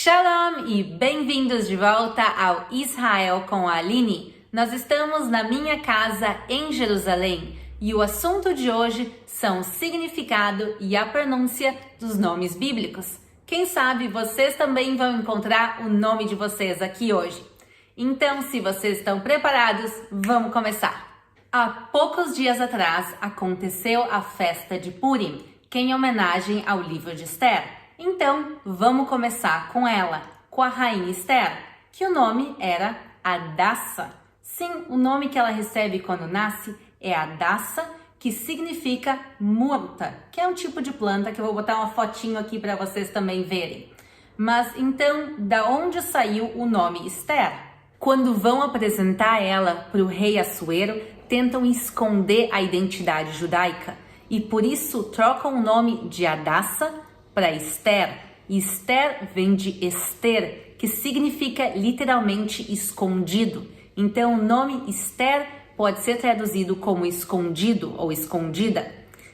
Shalom e bem-vindos de volta ao Israel com a Aline. Nós estamos na minha casa em Jerusalém e o assunto de hoje são o significado e a pronúncia dos nomes bíblicos. Quem sabe vocês também vão encontrar o nome de vocês aqui hoje. Então, se vocês estão preparados, vamos começar. Há poucos dias atrás aconteceu a festa de Purim, que é em homenagem ao livro de Esther. Então, vamos começar com ela, com a rainha Esther, que o nome era Hadassa. Sim, o nome que ela recebe quando nasce é Hadassa, que significa murta, que é um tipo de planta que eu vou botar uma fotinho aqui para vocês também verem. Mas então, da onde saiu o nome Esther? Quando vão apresentar ela para o rei Assuero, tentam esconder a identidade judaica e por isso trocam o nome de Hadassa para Esther. Esther vem de Esther, que significa literalmente escondido. Então, o nome Esther pode ser traduzido como escondido ou escondida.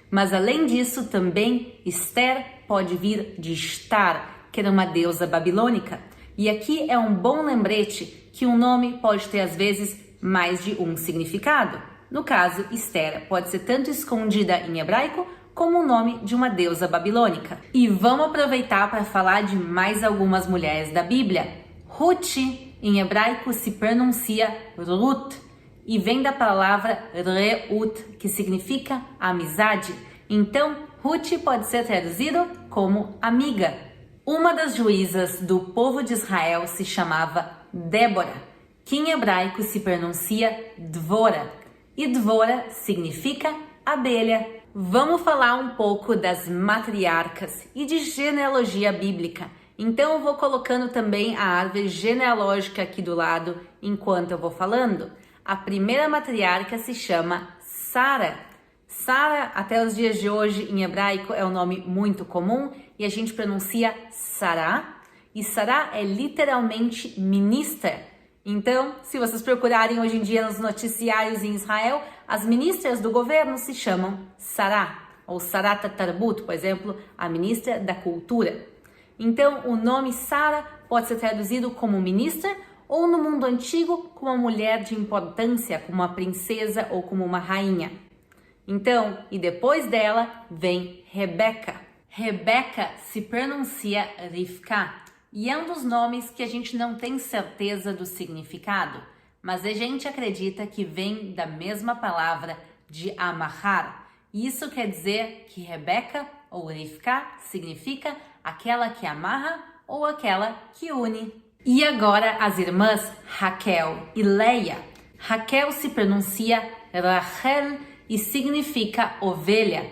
Mas, além disso, também Esther pode vir de Estar, que era uma deusa babilônica. E aqui é um bom lembrete que um nome pode ter, às vezes, mais de um significado. No caso, Esther pode ser tanto escondida em hebraico como o nome de uma deusa babilônica. E vamos aproveitar para falar de mais algumas mulheres da Bíblia. Ruth, em hebraico, se pronuncia Ruth e vem da palavra Reut, que significa amizade. Então, Ruth pode ser traduzido como amiga. Uma das juízas do povo de Israel se chamava Débora, que em hebraico se pronuncia Dvora. E Dvora significa abelha. Vamos falar um pouco das matriarcas e de genealogia bíblica. Então eu vou colocando também a árvore genealógica aqui do lado enquanto eu vou falando. A primeira matriarca se chama Sara. Sara, até os dias de hoje, em hebraico, é um nome muito comum e a gente pronuncia Sará. E Sará é literalmente ministra. Então, se vocês procurarem hoje em dia nos noticiários em Israel, as ministras do governo se chamam Sará, ou Sarat Tarbut, por exemplo, a ministra da cultura. Então, o nome Sara pode ser traduzido como ministra, ou no mundo antigo, como uma mulher de importância, como uma princesa ou como uma rainha. Então, e depois dela vem Rebeca. Rebeca se pronuncia Rivka. E é um dos nomes que a gente não tem certeza do significado, mas a gente acredita que vem da mesma palavra de amarrar. Isso quer dizer que Rebeca ou Rivka significa aquela que amarra ou aquela que une. E agora as irmãs Raquel e Leia. Raquel se pronuncia Rachel e significa ovelha.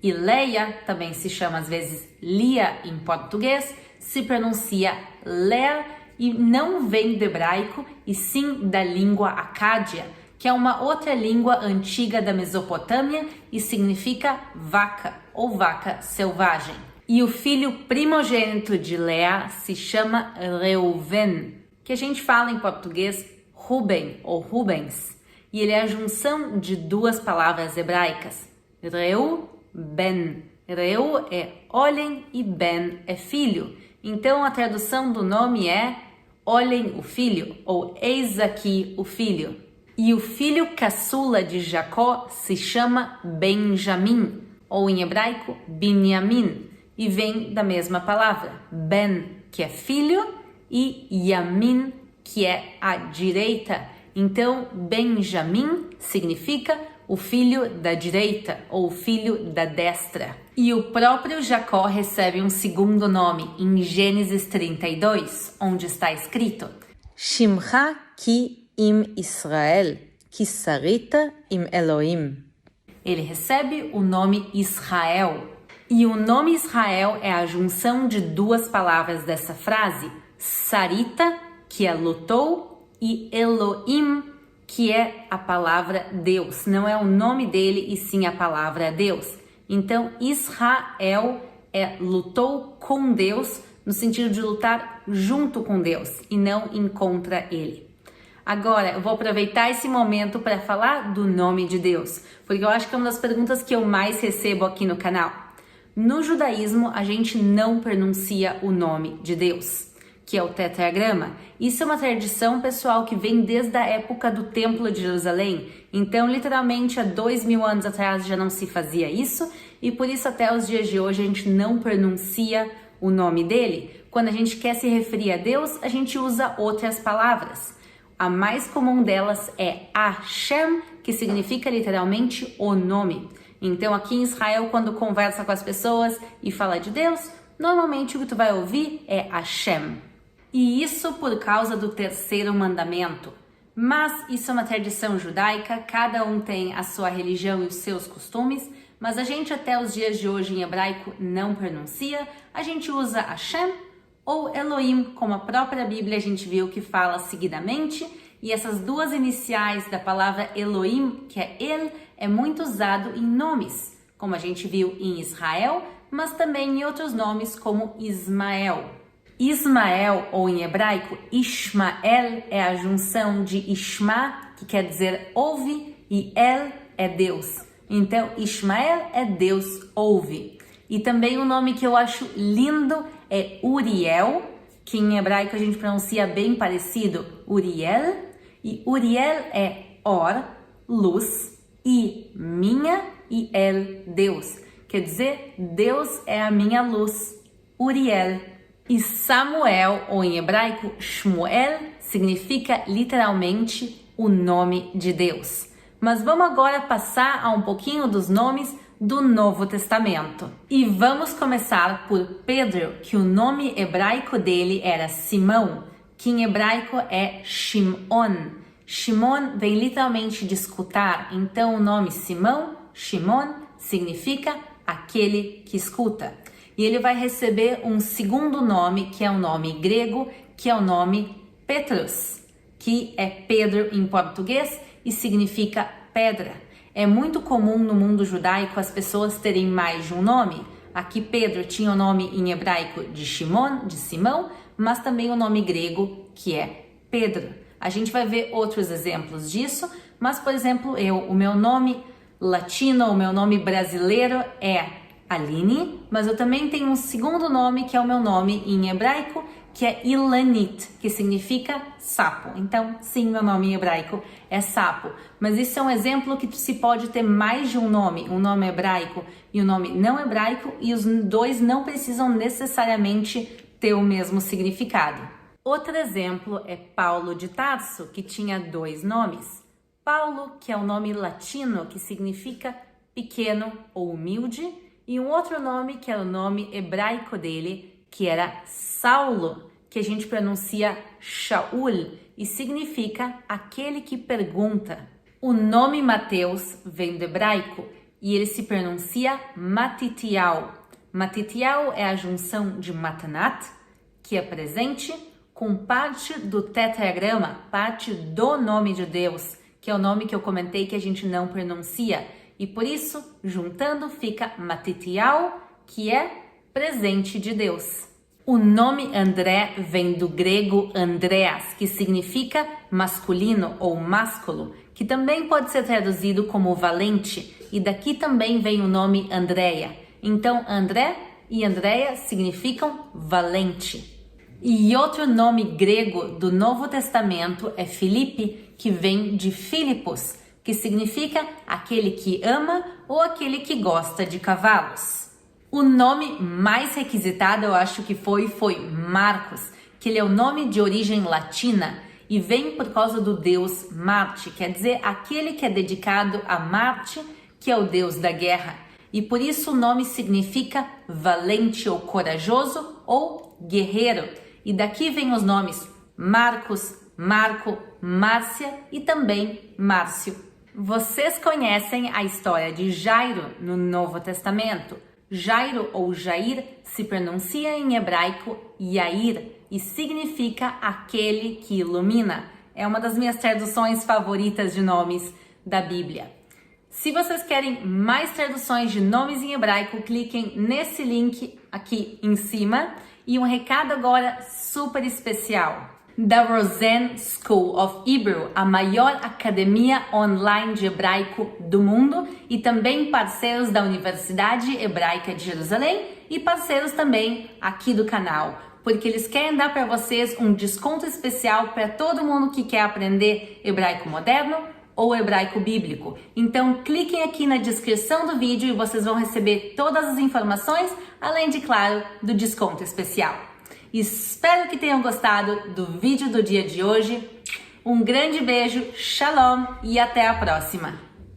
E Leia, também se chama às vezes Lia em português, se pronuncia Ler e não vem do hebraico e sim da língua acádia, que é uma outra língua antiga da Mesopotâmia e significa vaca ou vaca selvagem. E o filho primogênito de Leá se chama Reuven, que a gente fala em português Ruben ou Rubens, e ele é a junção de duas palavras hebraicas, Reu, Ben. Reu é olhem e Ben é filho. Então, a tradução do nome é olhem o filho, ou eis aqui o filho. E o filho caçula de Jacó se chama Benjamim, ou em hebraico, Binyamin, e vem da mesma palavra, Ben, que é filho, e Yamin, que é a direita. Então, Benjamim significa o filho da direita, ou o filho da destra. E o próprio Jacó recebe um segundo nome em Gênesis 32, onde está escrito Shimcha ki im Israel, ki sarita im Elohim. Ele recebe o nome Israel. E o nome Israel é a junção de duas palavras dessa frase, sarita, que é lutou, e Elohim, que é a palavra Deus. Não é o nome dele, e sim a palavra Deus. Então, Israel lutou com Deus, no sentido de lutar junto com Deus e não contra ele. Agora, eu vou aproveitar esse momento para falar do nome de Deus, porque eu acho que é uma das perguntas que eu mais recebo aqui no canal. No judaísmo, a gente não pronuncia o nome de Deus, que é o tetragrama. Isso é uma tradição, pessoal, que vem desde a época do Templo de Jerusalém. Então, literalmente, há 2000 anos atrás já não se fazia isso, e por isso até os dias de hoje a gente não pronuncia o nome dele. Quando a gente quer se referir a Deus, a gente usa outras palavras. A mais comum delas é Hashem, que significa literalmente o nome. Então, aqui em Israel, quando conversa com as pessoas e fala de Deus, normalmente o que tu vai ouvir é Hashem. E isso por causa do terceiro mandamento. Mas isso é uma tradição judaica, cada um tem a sua religião e os seus costumes, mas a gente até os dias de hoje em hebraico não pronuncia, a gente usa Hashem ou Elohim, como a própria Bíblia a gente viu que fala seguidamente, e essas duas iniciais da palavra Elohim, que é El, é muito usado em nomes, como a gente viu em Israel, mas também em outros nomes como Ismael. Ismael, ou em hebraico, Ishmael, é a junção de Ishma, que quer dizer ouve, e El é Deus. Então, Ishmael é Deus ouve. E também um nome que eu acho lindo é Uriel, que em hebraico a gente pronuncia bem parecido, Uriel. E Uriel é Or, luz, e minha, e El, Deus. Quer dizer, Deus é a minha luz, Uriel. E Samuel, ou em hebraico, Shmuel, significa literalmente o nome de Deus. Mas vamos agora passar a um pouquinho dos nomes do Novo Testamento. E vamos começar por Pedro, que o nome hebraico dele era Simão, que em hebraico é Shimon. Shimon vem literalmente de escutar, então o nome Simão, Shimon, significa aquele que escuta. E ele vai receber um segundo nome, que é um nome grego, que é o nome Petrus, que é Pedro em português e significa pedra. É muito comum no mundo judaico as pessoas terem mais de um nome. Aqui Pedro tinha o nome em hebraico de Shimon, de Simão, mas também o nome grego, que é Pedro. A gente vai ver outros exemplos disso, mas, por exemplo, o meu nome latino, o meu nome brasileiro é Aline, mas eu também tenho um segundo nome, que é o meu nome em hebraico, que é Ilanit, que significa sapo. Então, sim, meu nome em hebraico é sapo. Mas isso é um exemplo que se pode ter mais de um nome hebraico e um nome não hebraico, e os dois não precisam necessariamente ter o mesmo significado. Outro exemplo é Paulo de Tarso, que tinha 2 nomes. Paulo, que é o nome latino, que significa pequeno ou humilde, e um outro nome, que é o nome hebraico dele, que era Saulo, que a gente pronuncia Shaul, e significa aquele que pergunta. O nome Mateus vem do hebraico, e ele se pronuncia Matitiau. Matitiau é a junção de Matanat, que é presente, com parte do tetragrama, parte do nome de Deus, que é o nome que eu comentei que a gente não pronuncia. E por isso, juntando, fica Matitiau, que é presente de Deus. O nome André vem do grego Andreas, que significa masculino ou másculo, que também pode ser traduzido como valente, e daqui também vem o nome Andréia. Então, André e Andréia significam valente. E outro nome grego do Novo Testamento é Filipe, que vem de Filipos, que significa aquele que ama ou aquele que gosta de cavalos. O nome mais requisitado, eu acho que foi Marcos, que ele é o nome de origem latina e vem por causa do deus Marte, quer dizer, aquele que é dedicado a Marte, que é o deus da guerra. E por isso o nome significa valente ou corajoso ou guerreiro. E daqui vem os nomes Marcos, Marco, Márcia e também Márcio. Vocês conhecem a história de Jairo no Novo Testamento? Jairo ou Jair se pronuncia em hebraico Yair e significa aquele que ilumina. É uma das minhas traduções favoritas de nomes da Bíblia. Se vocês querem mais traduções de nomes em hebraico, cliquem nesse link aqui em cima. E um recado agora super especial. Da Rosen School of Hebrew, a maior academia online de hebraico do mundo, e também parceiros da Universidade Hebraica de Jerusalém e parceiros também aqui do canal. porque eles querem dar para vocês um desconto especial para todo mundo que quer aprender hebraico moderno ou hebraico bíblico. Então cliquem aqui na descrição do vídeo e vocês vão receber todas as informações, além de, claro, do desconto especial. Espero que tenham gostado do vídeo do dia de hoje. Um grande beijo, shalom e até a próxima!